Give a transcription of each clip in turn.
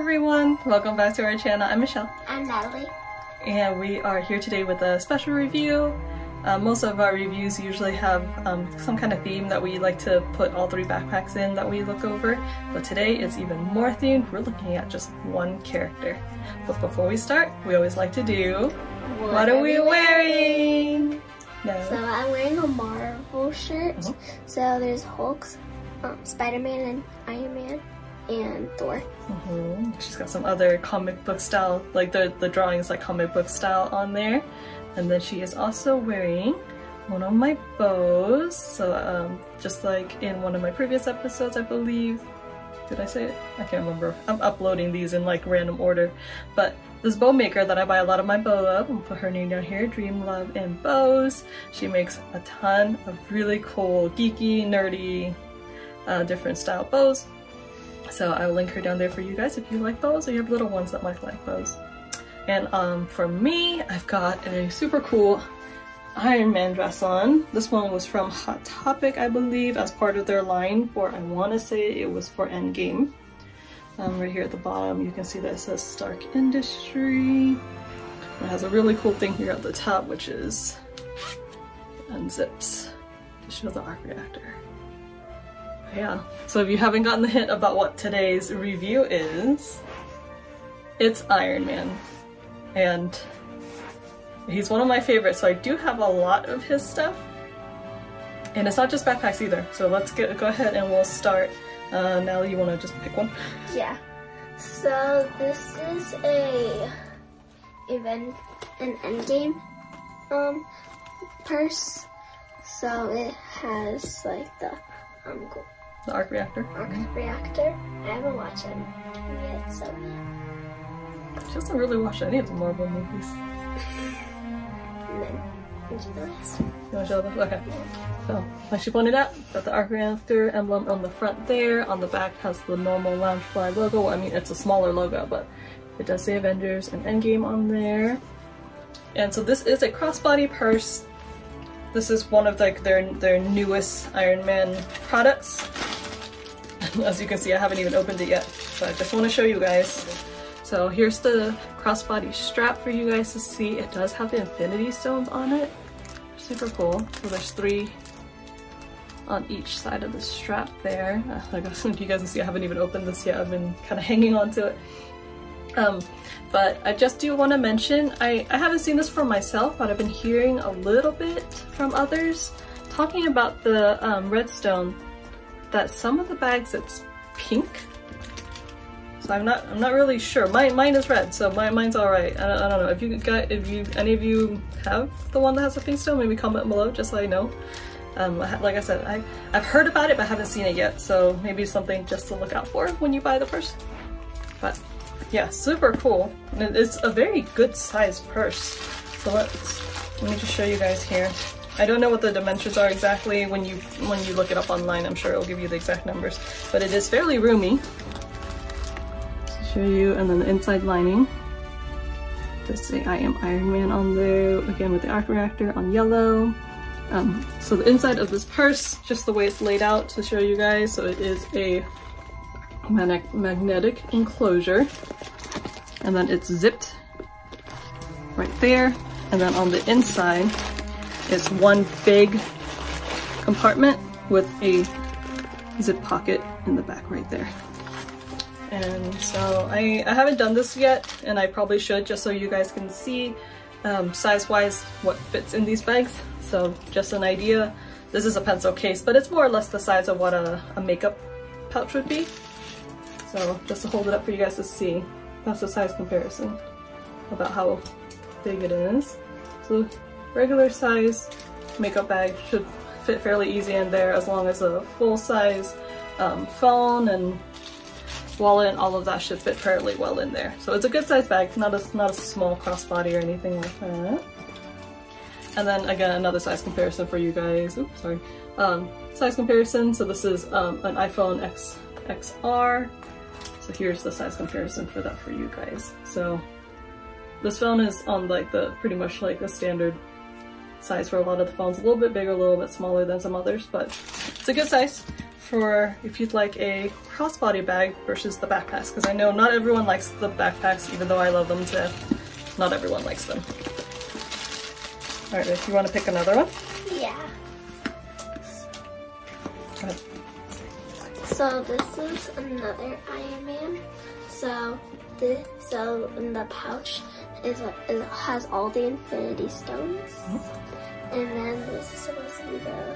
everyone, welcome back to our channel. I'm Michelle. I'm Natalie. And we are here today with a special review. Most of our reviews usually have some kind of theme that we like to put all three backpacks in that we look over. But today is even more themed. We're looking at just one character. But before we start, we always like to do, what are we wearing? No. So I'm wearing a Marvel shirt. So there's Hulk, Spider-Man and Iron Man, and Thor. She's got some other comic book style, like the drawing is like comic book style on there. And then she is also wearing one of my bows. So just like in one of my previous episodes, I believe. Did I say it? I can't remember. I'm uploading these in like random order. But this bow maker that I buy a lot of my bow up, and put her name down here, Dream, Love, and Bows. She makes a ton of really cool, geeky, nerdy, different style bows. So I will link her down there for you guys if you like bows or you have little ones that might like bows. And for me, I've got a super cool Iron Man dress on. This one was from Hot Topic, I believe, as part of their line for, I want to say it was for Endgame. Right here at the bottom, you can see that it says Stark Industry. It has a really cool thing here at the top, which is unzips to show the arc reactor. Yeah, so if you haven't gotten the hint about what today's review is, it's Iron Man. And he's one of my favorites, so I do have a lot of his stuff. And it's not just backpacks either, so let's go ahead and we'll start. Natalie, you want to just pick one? Yeah. So this is an Endgame purse. So it has like the arc reactor. Arc reactor. I haven't watched it yet, so yeah. She doesn't really watch any of the Marvel movies. And then into the rest. You want to show them? Okay. So, like she pointed out, got the arc reactor emblem on the front there. On the back has the normal Loungefly logo. I mean, it's a smaller logo, but it does say Avengers and Endgame on there. And so this is a crossbody purse. This is one of like their newest Iron Man products. As you can see, I haven't even opened it yet, but I just want to show you guys. So here's the crossbody strap for you guys to see. It does have the Infinity Stones on it. Super cool. So there's 3 on each side of the strap there. Like you guys can see, I haven't even opened this yet. I've been kind of hanging on to it. But I just do want to mention, I haven't seen this for myself, but I've been hearing a little bit from others talking about the redstone, that some of the bags it's pink. So I'm not really sure. Mine is red, so mine's all right. I don't know if any of you have the one that has a pink stone, maybe comment below just so I know. Like I said, I've heard about it but haven't seen it yet, so maybe something just to look out for when you buy the purse. But yeah, super cool. And it's a very good sized purse. So let me just show you guys here. I don't know what the dimensions are exactly. When you look it up online, I'm sure it'll give you the exact numbers. But it is fairly roomy. Show you, and then the inside lining does say I am Iron Man on there, again with the arc reactor on yellow. So the inside of this purse, just the way it's laid out to show you guys, so it is a magnetic enclosure, and then it's zipped right there, and then on the inside is one big compartment with a zip pocket in the back right there. And so I haven't done this yet, and I probably should, just so you guys can see size-wise what fits in these bags. So just an idea, this is a pencil case, but it's more or less the size of what a makeup pouch would be. So just to hold it up for you guys to see, that's the size comparison about how big it is. So regular size makeup bag should fit fairly easy in there, as long as a full-size phone and wallet and all of that should fit fairly well in there. So it's a good size bag, not a small crossbody or anything like that. And then again, another size comparison for you guys. Oops, sorry. Size comparison. So this is an iPhone XR. So here's the size comparison for that for you guys. So this phone is on like pretty much like the standard size for a lot of the phones. A little bit bigger, a little bit smaller than some others, but it's a good size for if you'd like a crossbody bag versus the backpacks, because I know not everyone likes the backpacks, even though I love them to not everyone likes them. Alright, if you want to pick another one? Yeah. Go ahead. So this is another Iron Man. So in the pouch it has all the Infinity Stones. And then this is supposed to be the...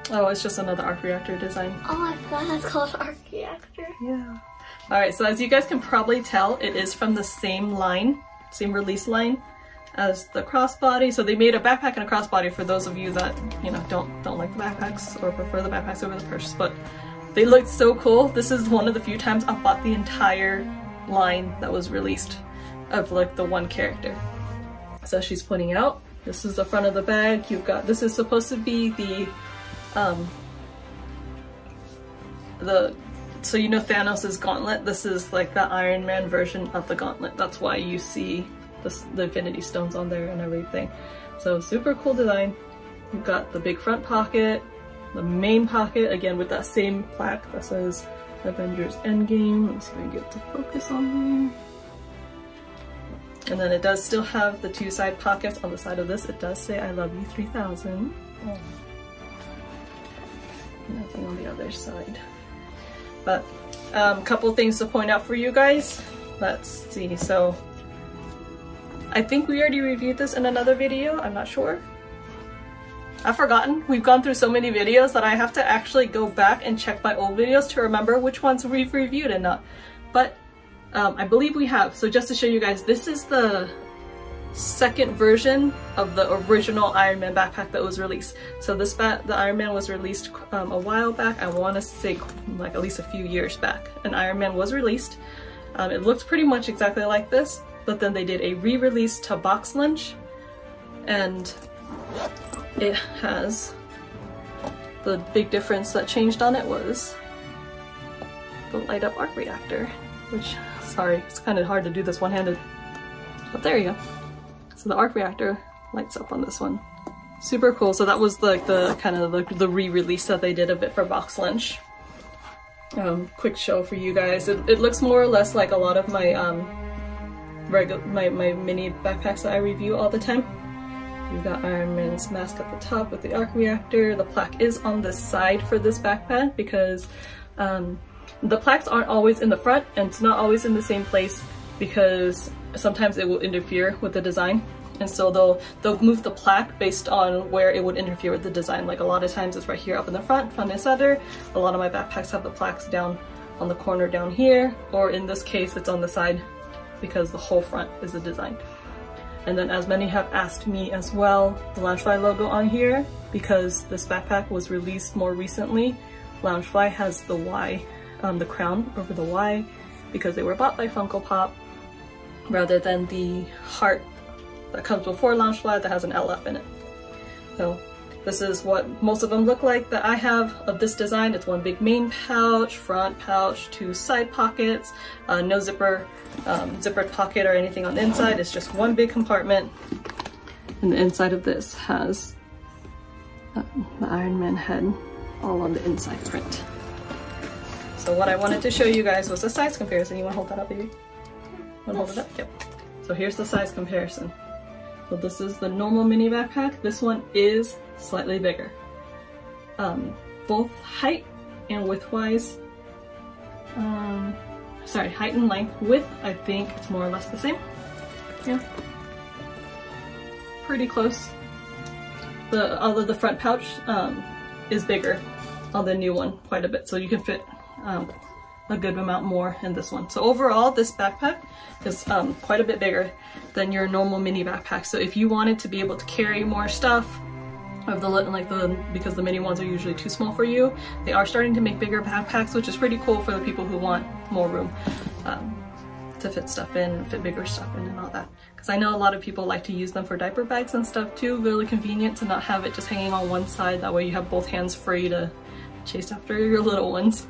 Oh, it's just another arc reactor design. Oh, I forgot that's called arc reactor. Yeah. Alright, so as you guys can probably tell, it is from the same line, same release line as the crossbody. So they made a backpack and a crossbody for those of you that, you know, don't like the backpacks or prefer the backpacks over the purse, but they looked so cool. This is one of the few times I bought the entire line that was released of like the one character. So she's pointing out, this is the front of the bag. You've got, this is supposed to be the so you know Thanos' gauntlet, this is like the Iron Man version of the gauntlet. That's why you see the Infinity Stones on there and everything. So super cool design. You've got the big front pocket, the main pocket, again with that same plaque that says Avengers Endgame. Let me see if I can get to focus on there. And then it does still have the two side pockets on the side of this. It does say I love you 3000. Oh. Nothing on the other side. But couple things to point out for you guys. Let's see, so I think we already reviewed this in another video, I'm not sure. I've forgotten. We've gone through so many videos that I have to actually go back and check my old videos to remember which ones we've reviewed and not. But I believe we have. So just to show you guys, this is the second version of the original Iron Man backpack that was released. So this the Iron Man was released a while back. I want to say like at least a few years back. An Iron Man was released. It looks pretty much exactly like this, but then they did a re-release to box lunch, and it has the big difference that changed on it was the light up arc reactor, which, sorry, it's kind of hard to do this one-handed, but there you go. So the arc reactor lights up on this one. Super cool. So that was like the kind of the re-release that they did of it for box lunch. Quick show for you guys. It looks more or less like a lot of my my mini backpacks that I review all the time. You've got Iron Man's mask at the top with the arc reactor. The plaque is on the side for this backpack because the plaques aren't always in the front, and it's not always in the same place because sometimes it will interfere with the design. And so they'll move the plaque based on where it would interfere with the design. Like a lot of times it's right here up in the front and center. A lot of my backpacks have the plaques down on the corner down here, or in this case it's on the side because the whole front is the design. And then, as many have asked me as well, the Loungefly logo on here, because this backpack was released more recently. Loungefly has the Y, the crown over the Y, because they were bought by Funko Pop, rather than the heart that comes before Loungefly that has an LF in it. So this is what most of them look like that I have of this design. It's one big main pouch, front pouch, two side pockets, no zipper, zippered pocket or anything on the inside. It's just one big compartment. And the inside of this has the Iron Man head all on the inside print. So what I wanted to show you guys was a size comparison. You want to hold that up, baby? Want to hold it up? Yep. So here's the size comparison. So this is the normal mini backpack. This one is slightly bigger. Both height and width-wise, sorry, height and length. Width, I think it's more or less the same. Yeah, pretty close. Although the front pouch is bigger on the new one quite a bit, so you can fit a good amount more in this one. So overall, this backpack is quite a bit bigger than your normal mini backpack. So if you wanted to be able to carry more stuff, because the mini ones are usually too small for you, they are starting to make bigger backpacks, which is pretty cool for the people who want more room to fit stuff in, fit bigger stuff in and all that. Because I know a lot of people like to use them for diaper bags and stuff too. Really convenient to not have it just hanging on one side. That way you have both hands free to chase after your little ones.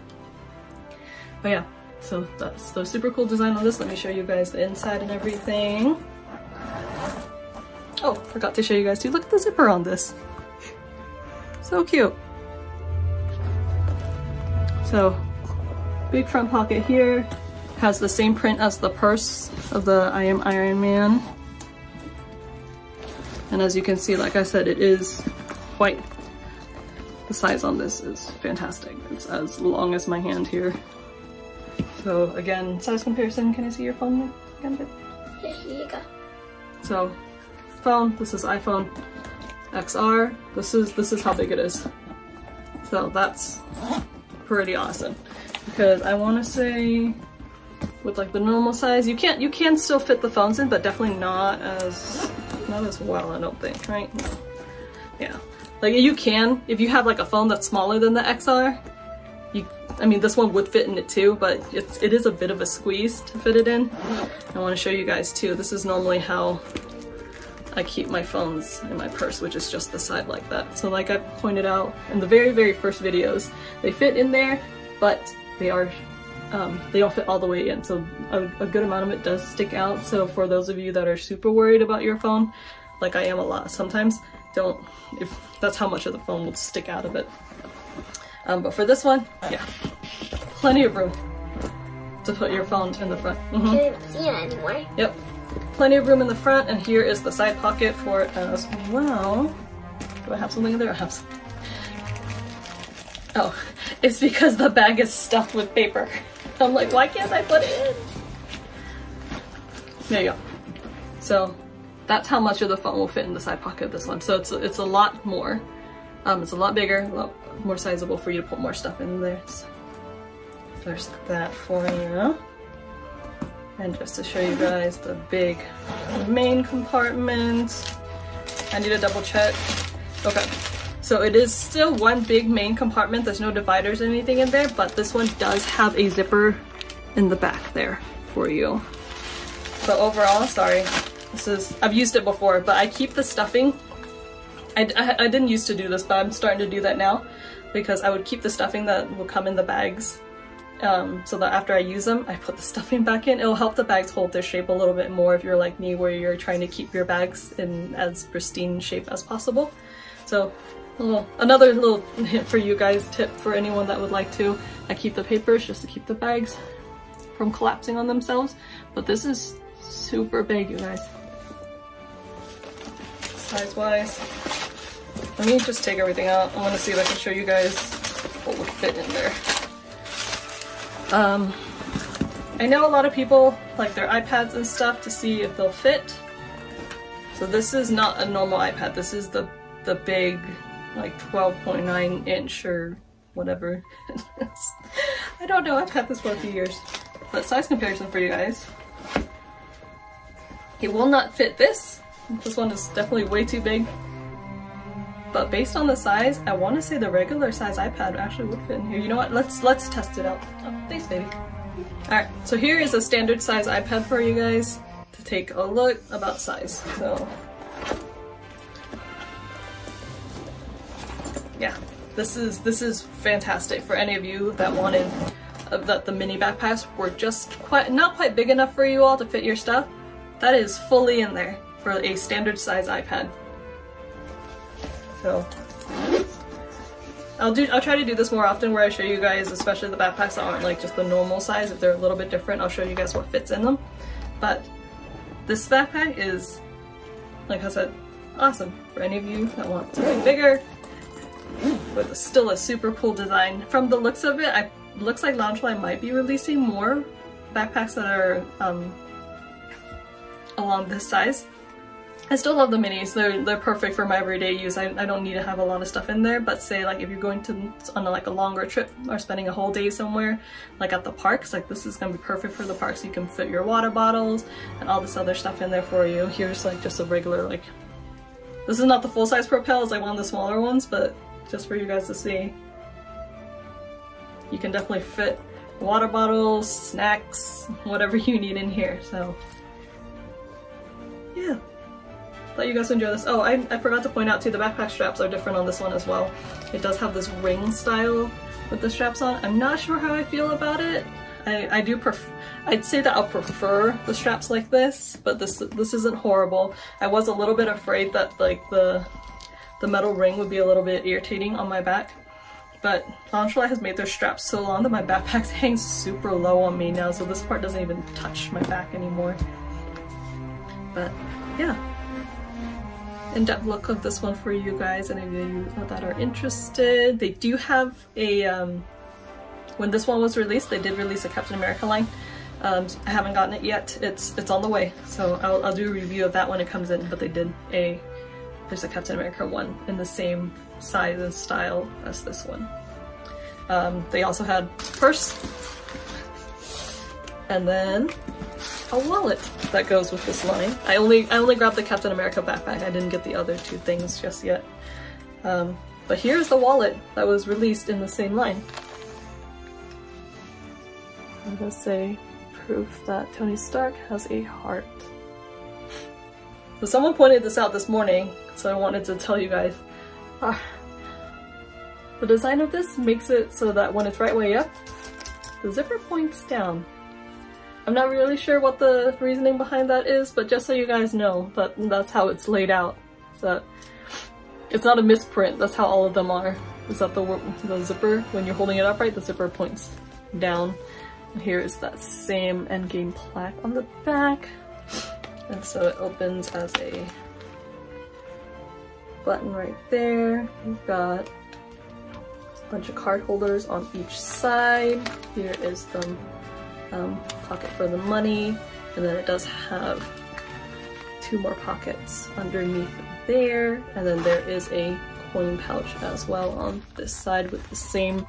But yeah, so that's the super cool design on this. Let me show you guys the inside and everything. Oh, forgot to show you guys too. Look at the zipper on this. So cute. So, big front pocket here. Has the same print as the purse of the I Am Iron Man. And as you can see, like I said, it is white. The size on this is fantastic. It's as long as my hand here. So again, size comparison. Can I see your phone again? Yeah, here you go. So, phone. This is iPhone XR. This is how big it is. So that's pretty awesome. Because I want to say, with like the normal size, you can still fit the phones in, but definitely not as well, I don't think, right? No. Yeah. Like you can, if you have like a phone that's smaller than the XR, I mean this one would fit in it too, but it is a bit of a squeeze to fit it in. I want to show you guys too. This is normally how I keep my phones in my purse, which is just the side like that. So like I pointed out in the very first videos, they fit in there, but they don't fit all the way in. So a good amount of it does stick out. So for those of you that are super worried about your phone, like I am a lot sometimes, if that's how much of the phone will stick out of it. But for this one, yeah, plenty of room to put your phone in the front. Can't even see it anymore. Yep, plenty of room in the front, and here is the side pocket for it as well. Do I have something in there? I have some. Oh, it's because the bag is stuffed with paper. I'm like, why can't I put it in? There you go. So that's how much of the phone will fit in the side pocket of this one. So it's a lot more. It's a lot bigger, a lot more sizable for you to put more stuff in there. So there's that for you. And just to show you guys the big main compartment. I need to double check. Okay. So it is still one big main compartment. There's no dividers or anything in there, but this one does have a zipper in the back there for you. But overall, sorry, I've used it before, but I keep the stuffing. I didn't used to do this, but I'm starting to do that now because I would keep the stuffing that will come in the bags so that after I use them, I put the stuffing back in. It'll help the bags hold their shape a little bit more if you're like me, where you're trying to keep your bags in as pristine shape as possible. So another little hint for you guys, tip for anyone that would like to. I keep the papers just to keep the bags from collapsing on themselves, but this is super big, you guys. Size-wise. Let me just take everything out. I want to see if I can show you guys what would fit in there. I know a lot of people like their iPads and stuff to see if they'll fit. So this is not a normal iPad. This is the big, like 12.9 inch or whatever it is. I don't know, I've had this for a few years. But size comparison for you guys. It will not fit this. This one is definitely way too big. But based on the size, I want to say the regular size iPad actually would fit in here. You know what? Let's test it out. Oh, thanks, baby. Alright, so here is a standard size iPad for you guys to take a look about size. So yeah, this is fantastic for any of you that wanted that the mini backpacks were just not quite big enough for you all to fit your stuff. That is fully in there for a standard size iPad. So I'll try to do this more often where I show you guys, especially the backpacks that aren't like just the normal size. If they're a little bit different, I'll show you guys what fits in them. But this backpack is, like I said, awesome for any of you that want something bigger with still a super cool design. From the looks of it, it looks like Loungefly might be releasing more backpacks that are along this size. I still love the minis. They're perfect for my everyday use. I don't need to have a lot of stuff in there, but say like if you're going on like a longer trip or spending a whole day somewhere, like at the parks, like this is gonna be perfect for the parks. You can fit your water bottles and all this other stuff in there for you. Here's like just a regular, like, this is not the full size Propel, it's like one of the smaller ones, but just for you guys to see. You can definitely fit water bottles, snacks, whatever you need in here, so yeah. Thought you guys would enjoy this. Oh, I forgot to point out too, the backpack straps are different on this one as well. It does have this ring style with the straps on. I'm not sure how I feel about it. I'd say that I'll prefer the straps like this, but this isn't horrible. I was a little bit afraid that like the the metal ring would be a little bit irritating on my back. But Loungefly has made their straps so long that my backpacks hang super low on me now, so this part doesn't even touch my back anymore. But yeah, in-depth look of this one for you guys, any of you that are interested. They do have a, when this one was released, they did release a Captain America line. I haven't gotten it yet. It's on the way, so I'll do a review of that when it comes in, but there's a Captain America one in the same size and style as this one. They also had purse, and then a wallet that goes with this line. I only grabbed the Captain America backpack. I didn't get the other two things just yet. But here's the wallet that was released in the same line. I'm gonna say proof that Tony Stark has a heart. So someone pointed this out this morning, so I wanted to tell you guys. The design of this makes it so that when it's right way up, the zipper points down. I'm not really sure what the reasoning behind that is, but just so you guys know, that's how it's laid out. So it's not a misprint, that's how all of them are. Is that the zipper, when you're holding it upright, the zipper points down. And here is that same Endgame plaque on the back. And so it opens as a button right there. We've got a bunch of card holders on each side. Here is the pocket for the money, and then it does have 2 more pockets underneath there, and then there is a coin pouch as well on this side with the same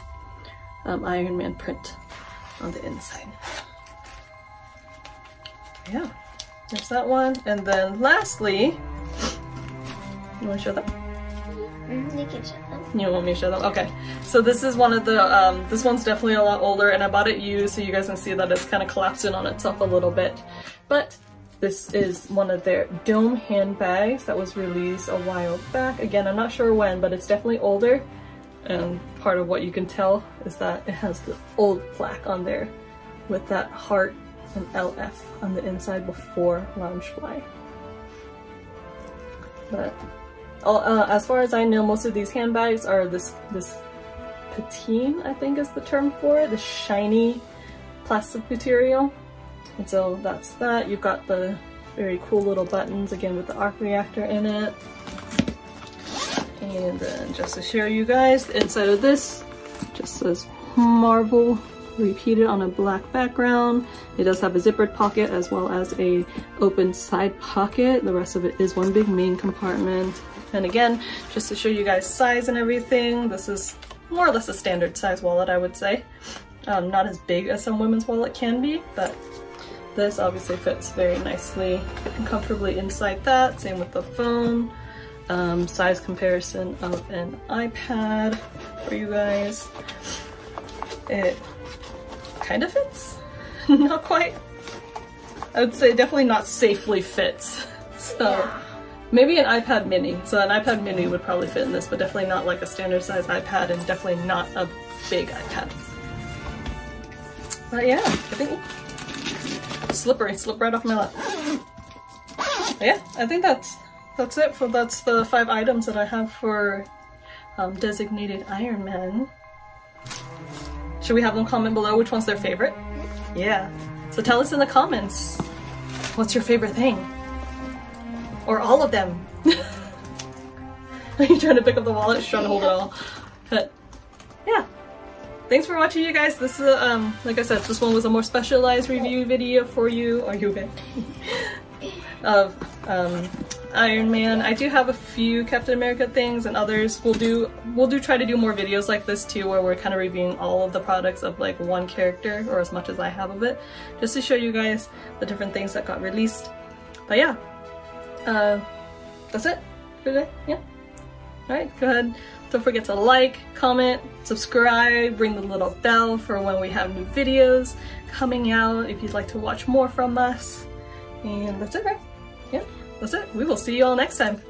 Iron Man print on the inside. Yeah, there's that one. And then lastly, you want to show them? You can show them. You want me to show them? Okay. So this is one of the, this one's definitely a lot older, and I bought it used so you guys can see that it's kind of collapsing on itself a little bit. But this is one of their dome handbags that was released a while back. Again, I'm not sure when, but it's definitely older. And part of what you can tell is that it has the old plaque on there with that heart and LF on the inside before Loungefly. But as far as I know, most of these handbags are this patine, I think is the term for it, the shiny plastic material. And so that's that. You've got the very cool little buttons, again with the arc reactor in it. And then just to show you guys, the inside of this just says Marvel repeated on a black background. It does have a zippered pocket as well as a open side pocket. The rest of it is one big main compartment. And again, just to show you guys size and everything, this is more or less a standard size wallet, I would say. Not as big as some women's wallet can be, but this obviously fits very nicely and comfortably inside that. Same with the phone. Size comparison of an iPad for you guys. It kind of fits, not quite. I would say definitely not safely fits. So maybe an iPad mini. So an iPad mini would probably fit in this, but definitely not like a standard size iPad, and definitely not a big iPad. But yeah, I think slippery, slip right off my lap. But yeah, I think that's it for that's the 5 items that I have for designated Iron Man. Should we have them comment below which one's their favorite? Yeah. So tell us in the comments, what's your favorite thing? Or all of them? Are you trying to pick up the wallet? She's trying to hold it all. But yeah. Thanks for watching, you guys. This is like I said, this one was a more specialized review video for you. Are you okay? Of Iron Man. I do have a few Captain America things, and others we'll try to do more videos like this too, where we're kind of reviewing all of the products of like one character, or as much as I have of it, just to show you guys the different things that got released. But yeah, that's it for today. Yeah. Alright, go ahead. Don't forget to like, comment, subscribe, ring the little bell for when we have new videos coming out if you'd like to watch more from us. And that's it, right? Yeah, that's it. We will see you all next time.